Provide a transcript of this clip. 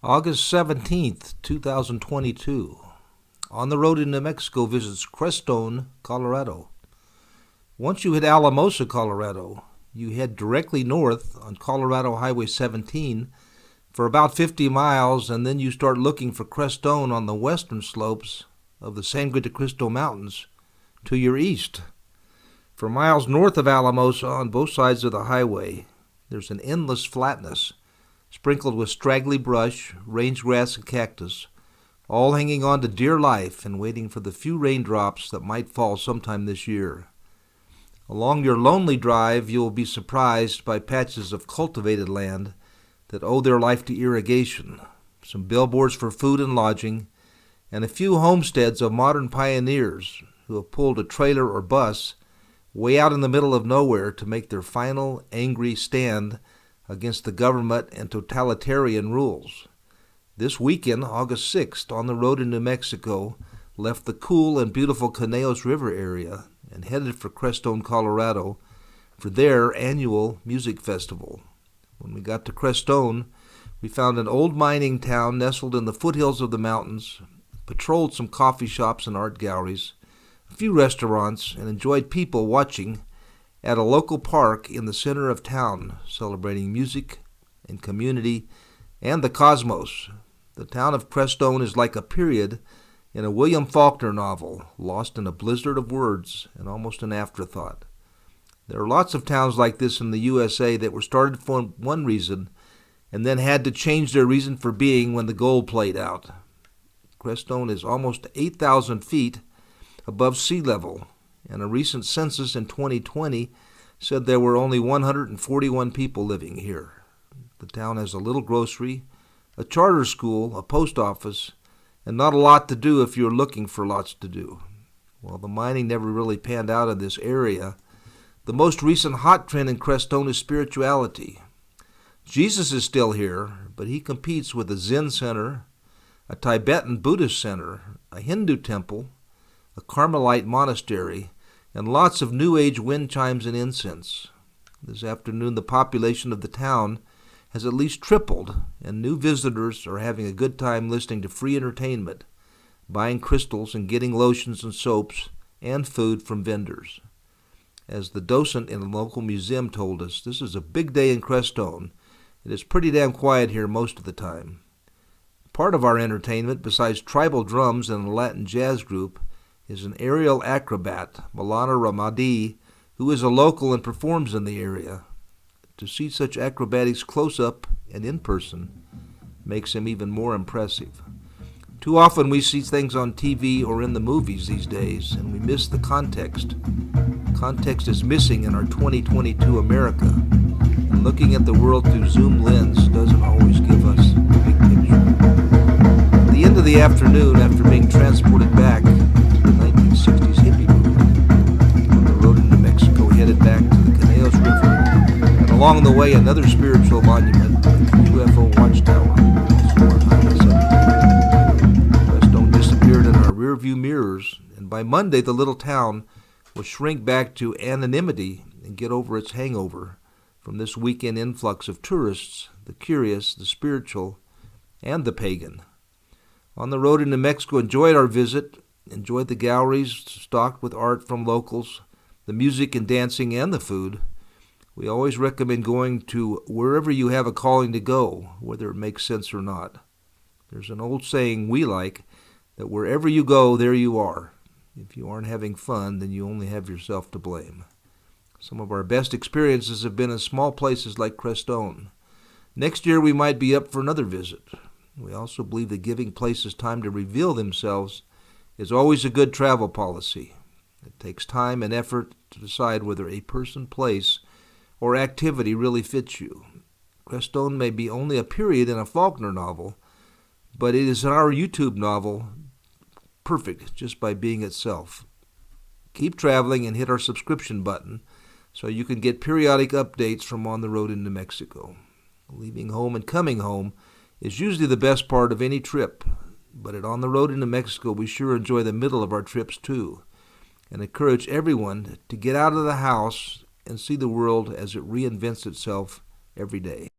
August 17th, 2022. On the road in New Mexico visits Crestone, Colorado. Once you hit Alamosa, Colorado, you head directly north on Colorado Highway 17 for about 50 miles, and then you start looking for Crestone on the western slopes of the Sangre de Cristo Mountains to your east. For miles north of Alamosa on both sides of the highway, there's an endless flatness, sprinkled with straggly brush, range grass, and cactus, all hanging on to dear life and waiting for the few raindrops that might fall sometime this year. Along your lonely drive, you will be surprised by patches of cultivated land that owe their life to irrigation, some billboards for food and lodging, and a few homesteads of modern pioneers who have pulled a trailer or bus way out in the middle of nowhere to make their final angry stand against the government and totalitarian rules. This weekend, August 6th, On the Road in New Mexico, left the cool and beautiful Conejos River area and headed for Crestone, Colorado, for their annual music festival. When we got to Crestone, we found an old mining town nestled in the foothills of the mountains, patrolled some coffee shops and art galleries, a few restaurants, and enjoyed people watching at a local park in the center of town, celebrating music and community and the cosmos. The town of Crestone is like a period in a William Faulkner novel, lost in a blizzard of words and almost an afterthought. There are lots of towns like this in the USA that were started for one reason and then had to change their reason for being when the gold played out. Crestone is almost 8,000 feet above sea level, and a recent census in 2020 said there were only 141 people living here. The town has a little grocery, a charter school, a post office, and not a lot to do if you're looking for lots to do. While the mining never really panned out in this area, the most recent hot trend in Crestone is spirituality. Jesus is still here, but he competes with a Zen center, a Tibetan Buddhist center, a Hindu temple, a Carmelite monastery, and lots of New Age wind chimes and incense. This afternoon, the population of the town has at least tripled, and new visitors are having a good time listening to free entertainment, buying crystals and getting lotions and soaps and food from vendors. As the docent in a local museum told us, this is a big day in Crestone. It is pretty damn quiet here most of the time. Part of our entertainment, besides tribal drums and a Latin jazz group, is an aerial acrobat, Malana Ramadi, who is a local and performs in the area. To see such acrobatics close up and in person makes him even more impressive. Too often we see things on TV or in the movies these days, and we miss the context. Context is missing in our 2022 America, and looking at the world through zoom lens doesn't always give us the big picture. At the end of the afternoon, after being transported back to the 1960s hippie movement, On the Road in New Mexico headed back to the Conejos River, and along the way another spiritual monument, the UFO Watchtower, on Highway 17. Crestone disappeared in our rearview mirrors, and by Monday the little town will shrink back to anonymity and get over its hangover from this weekend influx of tourists, the curious, the spiritual, and the pagan. On the Road in New Mexico enjoyed our visit, enjoyed the galleries stocked with art from locals, the music and dancing, and the food. We always recommend going to wherever you have a calling to go, whether it makes sense or not. There's an old saying we like, that wherever you go, there you are. If you aren't having fun, then you only have yourself to blame. Some of our best experiences have been in small places like Crestone. Next year we might be up for another visit. We also believe that giving places time to reveal themselves is always a good travel policy. It takes time and effort to decide whether a person, place, or activity really fits you. Crestone may be only a period in a Faulkner novel, but it is in our YouTube novel perfect just by being itself. Keep traveling and hit our subscription button so you can get periodic updates from On the Road in New Mexico. Leaving home and coming home is usually the best part of any trip, but at On the Road in New Mexico we sure enjoy the middle of our trips too, and encourage everyone to get out of the house and see the world as it reinvents itself every day.